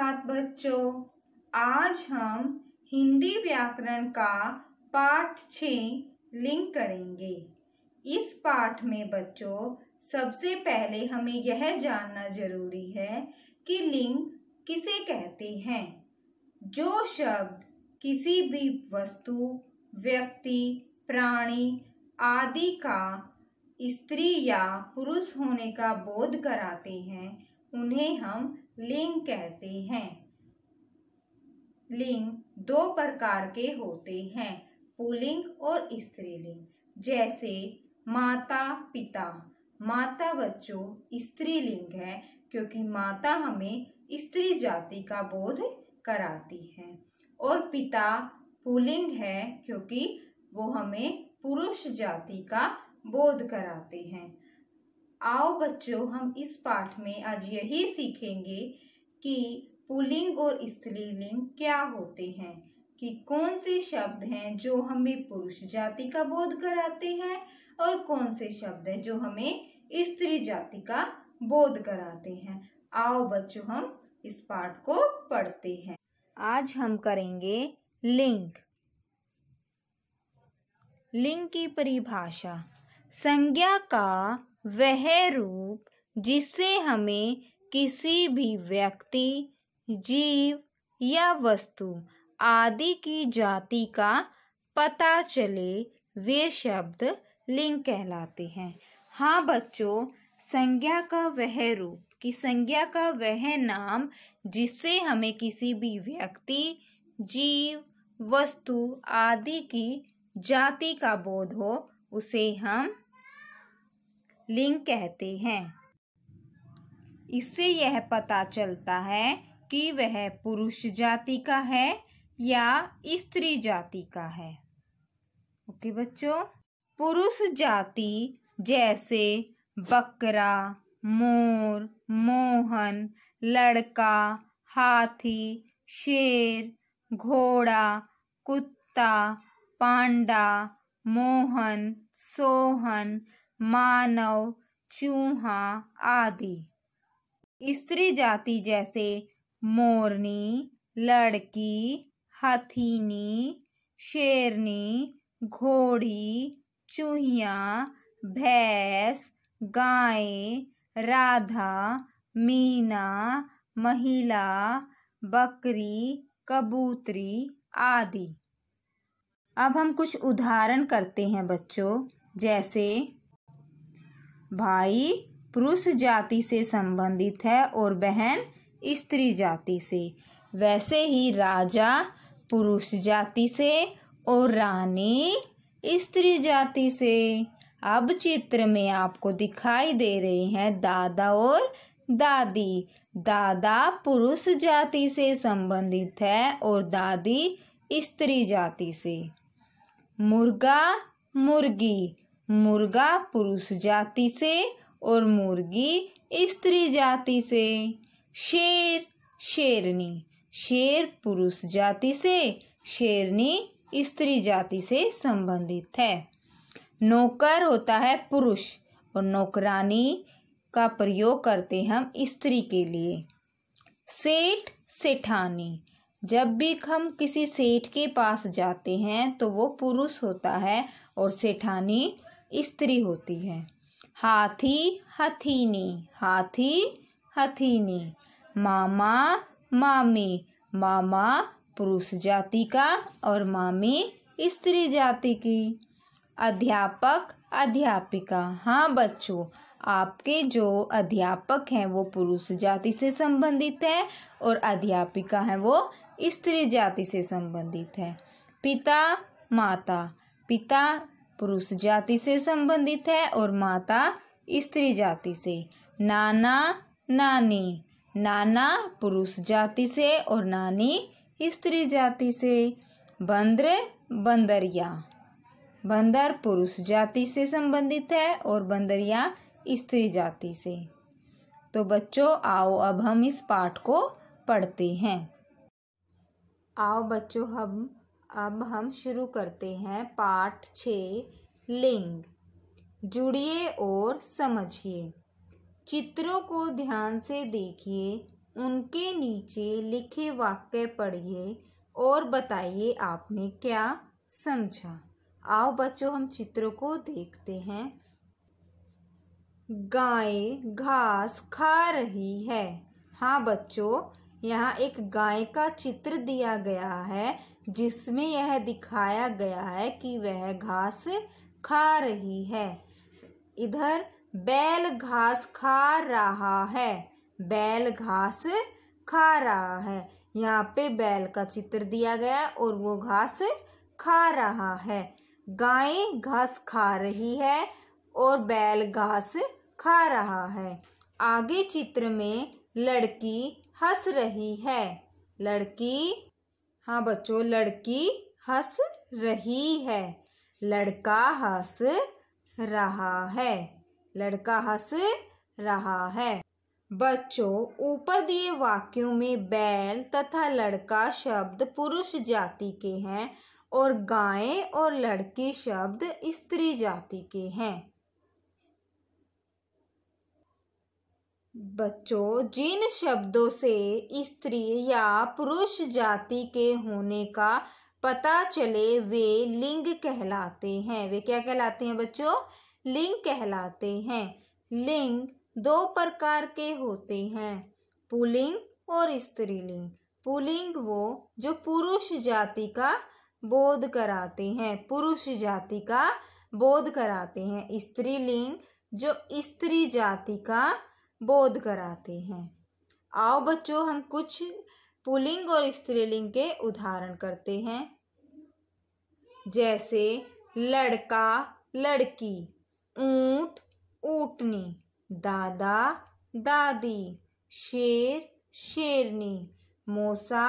सुप्रभात बच्चों। आज हम हिंदी व्याकरण का पाठ 6 लिंग करेंगे। इस पाठ में बच्चों सबसे पहले हमें यह जानना जरूरी है कि लिंग किसे कहते हैं। जो शब्द किसी भी वस्तु, व्यक्ति, प्राणी आदि का स्त्री या पुरुष होने का बोध कराते हैं उन्हें हम लिंग कहते हैं। लिंग दो प्रकार के होते हैं, पुल्लिंग और स्त्रीलिंग। जैसे माता पिता। माता बच्चों स्त्रीलिंग है क्योंकि माता हमें स्त्री जाति का बोध कराती है, और पिता पुल्लिंग है क्योंकि वो हमें पुरुष जाति का बोध कराते हैं। आओ बच्चों हम इस पाठ में आज यही सीखेंगे कि पुल्लिंग और स्त्रीलिंग क्या होते हैं, कि कौन से शब्द हैं जो हमें पुरुष जाति का बोध कराते हैं और कौन से शब्द हैं जो हमें स्त्री जाति का बोध कराते हैं। आओ बच्चों हम इस पाठ को पढ़ते हैं। आज हम करेंगे लिंग। लिंग की परिभाषा। संज्ञा का वह रूप जिससे हमें किसी भी व्यक्ति, जीव या वस्तु आदि की जाति का पता चले, वे शब्द लिंग कहलाते हैं। हाँ बच्चों, संज्ञा का वह रूप कि संज्ञा का वह नाम जिससे हमें किसी भी व्यक्ति, जीव, वस्तु आदि की जाति का बोध हो, उसे हम लिंग कहते हैं। इससे यह पता चलता है कि वह पुरुष जाति का है या स्त्री जाति का है। ओके बच्चों, पुरुष जाति जैसे बकरा, मोर, मोहन, लड़का, हाथी, शेर, घोड़ा, कुत्ता, पांडा, मोहन, सोहन, मानव, चूहा आदि। स्त्री जाति जैसे मोरनी, लड़की, हथिनी, शेरनी, घोड़ी, चूहिया, भैंस, गाय, राधा, मीना, महिला, बकरी, कबूतरी आदि। अब हम कुछ उदाहरण करते हैं बच्चों। जैसे भाई पुरुष जाति से संबंधित है और बहन स्त्री जाति से, वैसे ही राजा पुरुष जाति से और रानी स्त्री जाति से। अब चित्र में आपको दिखाई दे रहे हैं दादा और दादी। दादा पुरुष जाति से संबंधित है और दादी स्त्री जाति से। मुर्गा, मुर्गी। मुर्गा पुरुष जाति से और मुर्गी स्त्री जाति से। शेर, शेरनी। शेर पुरुष जाति से, शेरनी स्त्री जाति से संबंधित है। नौकर होता है पुरुष और नौकरानी का प्रयोग करते हम स्त्री के लिए। सेठ, सेठानी। जब भी हम किसी सेठ के पास जाते हैं तो वो पुरुष होता है और सेठानी स्त्री होती है। हाथी, हथीनी। हाथी, हथीनी। मामा, मामी। मामा पुरुष जाति का और मामी स्त्री जाति की। अध्यापक, अध्यापिका। हाँ बच्चों, आपके जो अध्यापक हैं वो पुरुष जाति से संबंधित है और अध्यापिका है वो स्त्री जाति से संबंधित है। पिता, माता। पिता पुरुष जाति से संबंधित है और माता स्त्री जाति से। नाना, नानी। नाना पुरुष जाति से और नानी स्त्री जाति से। बंदर, बंदरिया। बंदर पुरुष जाति से संबंधित है और बंदरिया स्त्री जाति से। तो बच्चों आओ अब हम इस पाठ को पढ़ते हैं। आओ बच्चों अब हम शुरू करते हैं पाठ 6 लिंग। जुड़िए और समझिए। चित्रों को ध्यान से देखिए। उनके नीचे लिखे वाक्य पढ़िए और बताइए आपने क्या समझा। आओ बच्चों हम चित्रों को देखते हैं। गाय घास खा रही है। हाँ बच्चों, यहाँ एक गाय का चित्र दिया गया है जिसमें यह दिखाया गया है कि वह घास खा रही है। इधर बैल घास खा रहा है। बैल घास खा रहा है। यहाँ पे बैल का चित्र दिया गया है और वो घास खा रहा है। गाय घास खा रही है और बैल घास खा रहा है। आगे चित्र में लड़की हंस रही है। लड़की, हाँ बच्चों, लड़की हंस रही है। लड़का हंस रहा है। लड़का हंस रहा है। बच्चों, ऊपर दिए वाक्यों में बैल तथा लड़का शब्द पुरुष जाति के हैं और गाय और लड़की शब्द स्त्री जाति के हैं। बच्चों, जिन शब्दों से स्त्री या पुरुष जाति के होने का पता चले वे लिंग कहलाते हैं। वे क्या कहलाते हैं बच्चों? लिंग कहलाते हैं। लिंग दो प्रकार के होते हैं, पुल्लिंग और स्त्रीलिंग। पुल्लिंग वो जो पुरुष जाति का बोध कराते हैं, पुरुष जाति का बोध कराते हैं। स्त्रीलिंग जो स्त्री जाति का बोध कराते हैं। आओ बच्चों हम कुछ पुल्लिंग और स्त्रीलिंग के उदाहरण करते हैं। जैसे लड़का लड़की, ऊंट ऊंटनी, दादा दादी, शेर शेरनी, मौसा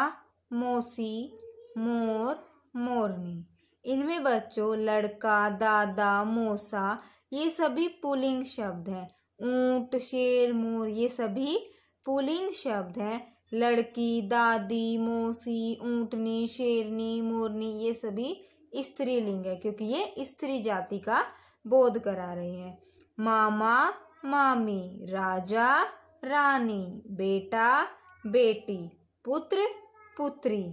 मौसी, मोर मोरनी। इनमें बच्चों लड़का, दादा, मौसा ये सभी पुल्लिंग शब्द हैं। ऊंट, शेर, मोर ये सभी पुल्लिंग शब्द हैं। लड़की, दादी, मौसी, ऊंटनी, शेरनी, मोरनी ये सभी स्त्रीलिंग है क्योंकि ये स्त्री जाति का बोध करा रहे हैं। मामा मामी, राजा रानी, बेटा बेटी, पुत्र पुत्री।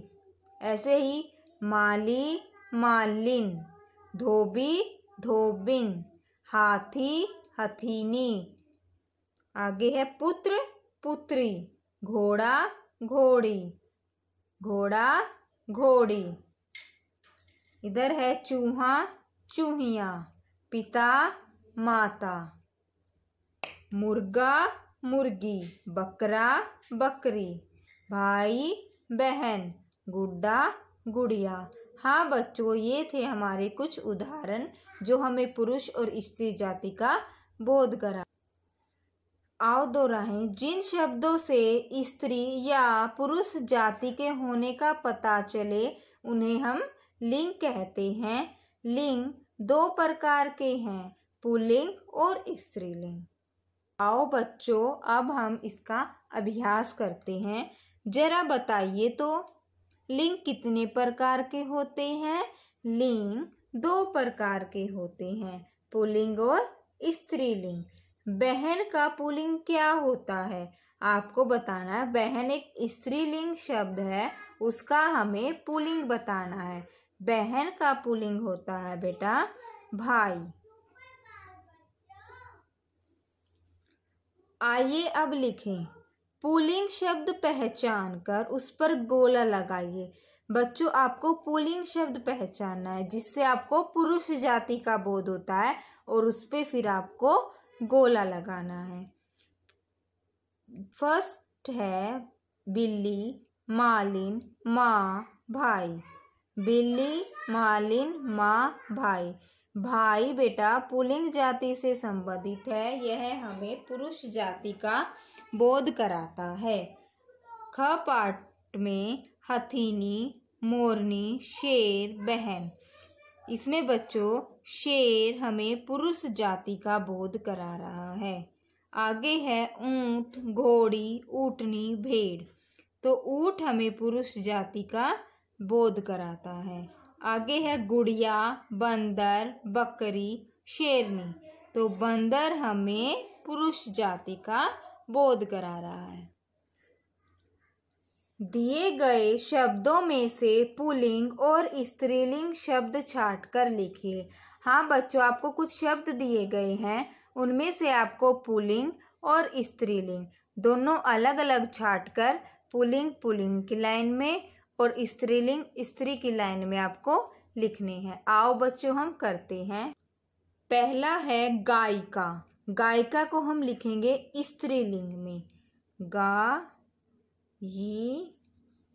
ऐसे ही माली मालिन, धोबी धोबिन, हाथी हथीनी। आगे है पुत्र पुत्री, घोड़ा घोड़ी, घोड़ा घोड़ी। इधर है चूहा चूहिया, पिता माता, मुर्गा मुर्गी, बकरा बकरी, भाई बहन, गुड्डा गुड़िया। हाँ बच्चों, ये थे हमारे कुछ उदाहरण जो हमें पुरुष और स्त्री जाति का बोध करा। आओ दोहराएं। जिन शब्दों से स्त्री या पुरुष जाति के होने का पता चले उन्हें हम लिंग कहते हैं। लिंग दो प्रकार के हैं, पुल्लिंग और स्त्रीलिंग। आओ बच्चों अब हम इसका अभ्यास करते हैं। जरा बताइए तो लिंग कितने प्रकार के होते हैं? लिंग दो प्रकार के होते हैं, पुल्लिंग और स्त्रीलिंग। बहन का पुल्लिंग क्या होता है आपको बताना है। बहन एक स्त्रीलिंग शब्द है, उसका हमें पुल्लिंग बताना है। बहन का पुल्लिंग होता है बेटा भाई। आइए अब लिखें। पुल्लिंग शब्द पहचान कर उस पर गोला लगाइए। बच्चों आपको पुल्लिंग शब्द पहचानना है जिससे आपको पुरुष जाति का बोध होता है और उस पर फिर आपको गोला लगाना है। फर्स्ट है बिल्ली मालिन माँ भाई। बिल्ली मालिन माँ भाई। भाई बेटा पुल्लिंग जाति से संबंधित है, यह हमें पुरुष जाति का बोध कराता है। ख पाठ में हथीनी मोरनी शेर बहन। इसमें बच्चों शेर हमें पुरुष जाति का बोध करा रहा है। आगे है ऊंट घोड़ी ऊंटनी भेड़, तो ऊंट हमें पुरुष जाति का बोध कराता है। आगे है गुड़िया बंदर बकरी शेरनी, तो बंदर हमें पुरुष जाति का बोध करा रहा है। दिए गए शब्दों में से पुल्लिंग और स्त्रीलिंग शब्द छांट कर लिखिए। हाँ बच्चों, आपको कुछ शब्द दिए गए हैं, उनमें से आपको पुल्लिंग और स्त्रीलिंग दोनों अलग अलग छांट कर पुल्लिंग पुल्लिंग की लाइन में और स्त्रीलिंग स्त्री की लाइन में आपको लिखने हैं। आओ बच्चों हम करते हैं। पहला है गायिका। गायिका को हम लिखेंगे स्त्रीलिंग में, गा यी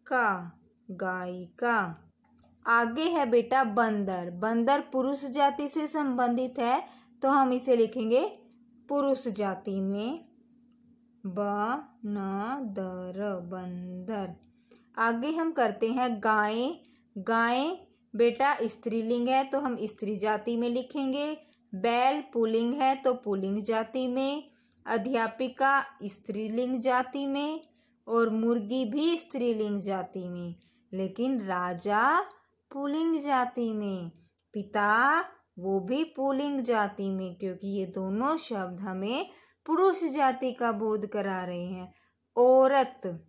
का, गायिका। आगे है बेटा बंदर। बंदर पुरुष जाति से संबंधित है तो हम इसे लिखेंगे पुरुष जाति में, ब-न-द-र, बंदर। आगे हम करते हैं गाय। गाय बेटा स्त्रीलिंग है तो हम स्त्री जाति में लिखेंगे। बैल पुल्लिंग है तो पुल्लिंग जाति में। अध्यापिका स्त्रीलिंग जाति में और मुर्गी भी स्त्रीलिंग जाति में, लेकिन राजा पुल्लिंग जाति में। पिता वो भी पुल्लिंग जाति में, क्योंकि ये दोनों शब्द हमें पुरुष जाति का बोध करा रहे हैं। औरत,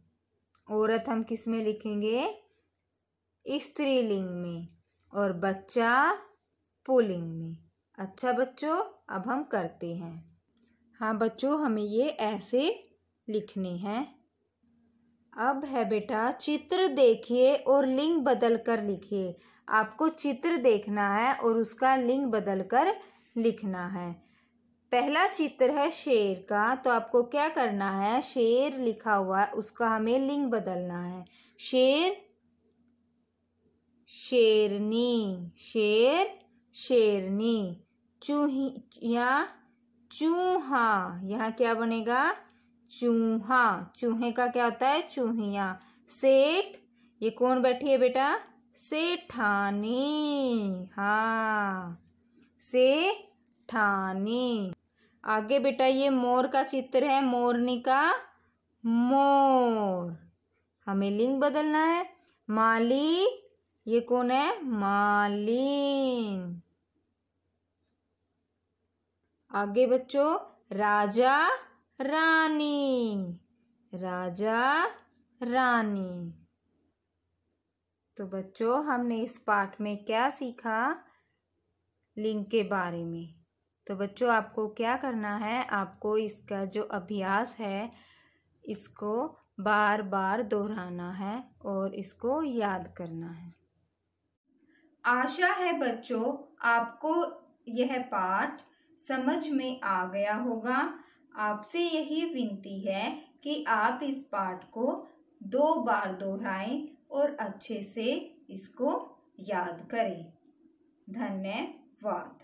औरत हम किस में लिखेंगे? स्त्रीलिंग में। और बच्चा पुल्लिंग में। अच्छा बच्चों, अब हम करते हैं। हाँ बच्चों, हमें ये ऐसे लिखने हैं। अब है बेटा चित्र देखिए और लिंग बदल कर लिखिए। आपको चित्र देखना है और उसका लिंग बदल कर लिखना है। पहला चित्र है शेर का, तो आपको क्या करना है? शेर लिखा हुआ है, उसका हमें लिंग बदलना है। शेर शेरनी, शेर शेरनी। चूहिया चूहा, यहाँ क्या बनेगा? चूहा। चूहे का क्या होता है? चूहिया। सेठ, ये कौन बैठी है बेटा? सेठानी। हाँ, सेठानी। आगे बेटा ये मोर का चित्र है, मोरनी का मोर। हमें लिंग बदलना है। माली, ये कौन है? मालिन। आगे बच्चों राजा रानी, राजा रानी। तो बच्चों हमने इस पाठ में क्या सीखा? लिंग के बारे में। तो बच्चों आपको क्या करना है? आपको इसका जो अभ्यास है इसको बार बार दोहराना है और इसको याद करना है। आशा है बच्चों आपको यह पाठ समझ में आ गया होगा। आपसे यही विनती है कि आप इस पाठ को 2 बार दोहराएं और अच्छे से इसको याद करें। धन्यवाद।